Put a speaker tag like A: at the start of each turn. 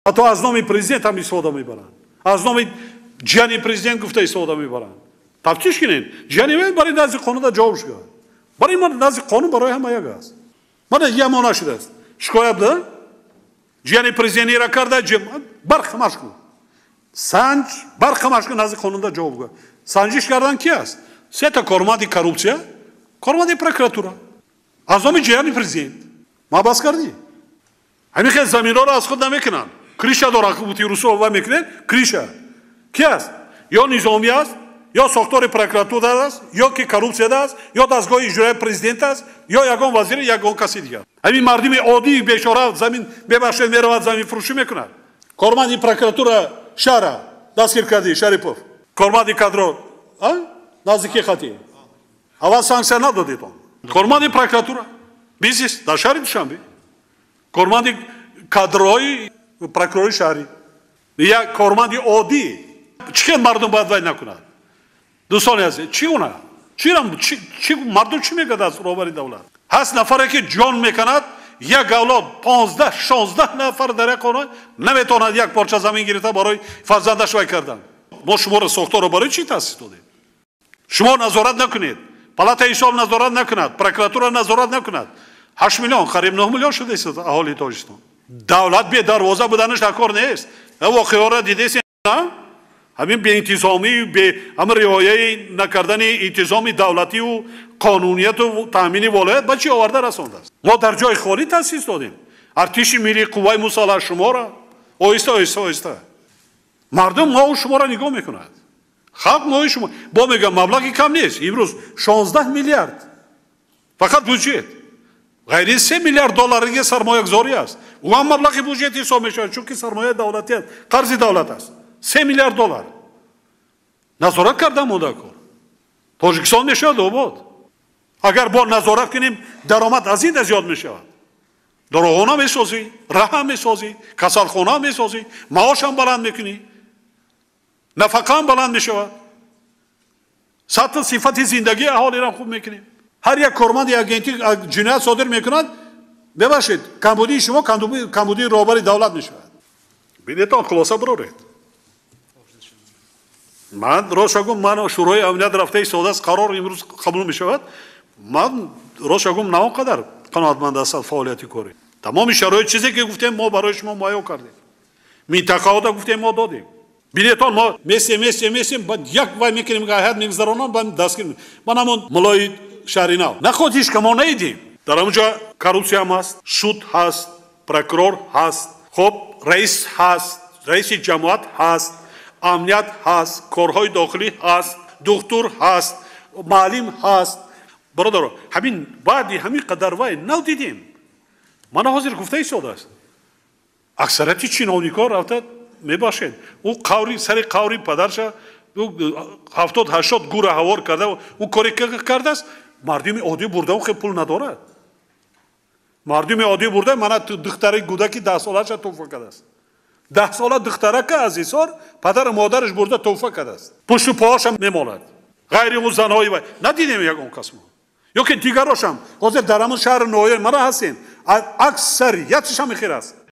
A: حتی از نام پرزیدنت هم استفاده میبرن. از نام جانی پرزیدنت گفته استفاده میبرن. تفتیش کنین. جانی برای نزد قانون جواب شد. برای ما نزد قانون برای همه یک است. من یه مانع شده است. شکایت ده. جانی پرزیدنتی را کرده برخ مشکل. سنج برخ مشکل نزد قانون جواب شد. سنجش کردن کی است؟ سه تا کارمند کاروپسیا، کارمند پروکراتورا. از نام جانی پرزیدنت. ما باز کردی. همین که زمین را از خود نمیکنن. کریشا داره که بودی روسو و میکنه کریشا. کی است؟ یا نظامی است، یا ساختار پروکراتور است، یا که کاروپسیا است، یا دستگاه اجرایی پرزیدنت است، یا یگان وزیر یگان کسی دیگر. همین مردم عادی بیچاره زمین ببخشید میرود زمین فروشی میکنن. کارمند پروکراتور شهر دستگیر کردی شریپوف. کارمند کادر نزدیکی خطی. اول سانکشن ندادید اون. کارمند پروکراتور بیزیست در شهر دوشنبه. کارمند کادرهای پروکراتور شهری. یا کارمند عادی چی مردم باید وای نکنند. دوستان عزیز چی اونا؟ چی مردم چی میگه از روبری دولت؟ هست نفری که جان میکند یک اولاد 15-16 نفر در خانه نمیتواند یک پارچه زمین گرفته برای فرزندش وای کردن. ما شما را ساختار رو برای چی تاسیس دادیم؟ شما نظارت نکنید. پالات حساب نظارت نکند. پروکراتور نظارت نکند. 8 میلیون قریب 9 میلیون شده است اهالی تاجیکستان. دولت به دروازه بودنش کار نیست. واقعا را دیدید نه؟ همین به انتظامی به امر رعایت نکردن انتظام دولتی و قانونیت و تامین ولایت به چی آورده رسانده است. ما در جای خالی تاسیس دادیم. ارتش ملی قوای مسلح شما را آیسته مردم ما و شما را نگاه میکند. خلق ما و شما با میگم مبلغی کم نیست. امروز 16 میلیارد فقط بودجه غیر 3 میلیارد دلاری سرمایه گذاری است. و هم مبلغ بودجه حساب میشه چون که سرمایه دولتی است، قرض دولت است. 3 میلیارد دلار نظارت کردم اون کار. تاجیکستان میشه آباد. اگر با نظارت کنیم درآمد از این زیاد میشه. داروخانه میسازی، راه میسازی، کسالخانه میسازی، معاش هم بلند میکنی، نفقه هم بلند میشه. سطح صفت زندگی اهالی را خوب میکنیم. هر یک کارمند یک اگنتی جنایت صادر میکند ببخشید کمبودی شما کمبودی روبری دولت میشه. بینیتان خلاصه برورید. من روشگم من شورای امنیت رفته سعودی است قرار امروز قبول میشود. من روشگم نه قدر قناعتمند است فعالیتی کاری. تمام شرایط چیزی که گفتیم ما برای شما مهیا کردیم. منطقه ها گفتیم ما دادیم. بینیتان ما میسیم بعد یک وای میکنیم که حد میگذرونن بعد دستگیر. من همون ملای شهرینا نه خود هیچ کما نیدیم. در اونجا کاروپسیا هم هست، سود هست، پروکرور هست، خب رئیس هست، رئیس جماعت هست، امنیت هست، کارهای داخلی هست، دکتر هست، معلم هست. برادر همین بعدی همین قدر وای ندیدیم. من حاضر گفته ایستاده است. اکثریت چینونیکا رفته میباشند. او قوری سر قوری پدرش 70-80 گور هوار کرده و او کاری کرده است. مردم عادی برده و خیلی پول ندارد. مردم عادی برده من دختر گودکی 10 سالش توفه کرده است. 10 ساله دختره که از ایسار پدر مادرش برده توفه کرده است. پشت و پاهاش هم میمالد. غیر اون زنهای وای ندیدیم یک اون قسم. یا که دیگراش هم حاضر در همون شهر نویر مرا هستین اکثریتش هم خیر است.